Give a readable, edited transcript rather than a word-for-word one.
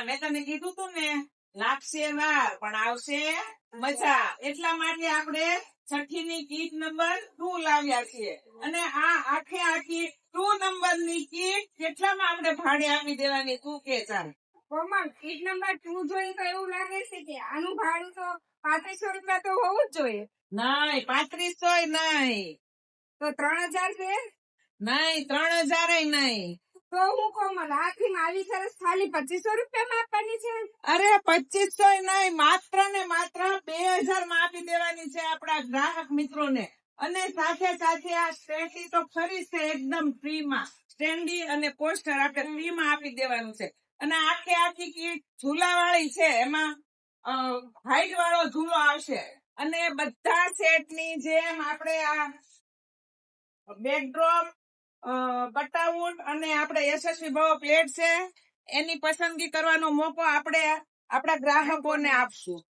મેં તને કીધું તું ને લાગશે વાર પણ આવશે મજા, એટલા માટે આપણે છઠ્ઠી ની કીટ નંબર 2 લાવ્યા છીએ અને આ આખે આખી 2 નંબરની કીટ કેટલામાં આપણે ભાડે આપી દેવાની તું કે ચાલ? કોમલ, કીટ નંબર 2 જોઈ તો એવું લાગે છે કે આનું ભાડું તો 3500 રૂપિયા તો હોવું જ જોઈએ. નહીં, 3500 નહીં, તો 3000 છે? નહીં, 3000 નહીં. તો હું કોમલ, આથી આવી સરસ ખાલી 2500 રૂપિયામાં આપવાની છે? અરે 2500 નહીં, માત્ર ને માત્ર 2000 માં આપી દેવાની છે આપણા ગ્રાહક મિત્રોને. અને સાથે સાથે આ સ્ટેન્ડી તો ખરી છે એકદમ ફ્રીમાં. સ્ટેન્ડી અને પોસ્ટર આપણે ફ્રીમાં આપી દેવાનું છે. અને આખે આખી કીટ ઝૂલાવાળી છે, એમાં હાઈટ વાળો ઝૂલો આવશે અને બધા સેટની જેમ આપણે આ બેકડ્રોપ, બટાઉન અને આપણે યશસ્વી ભાવ પ્લેટ છે એની પસંદગી કરવાનો મોકો આપણે આપણા ગ્રાહકોને આપશું.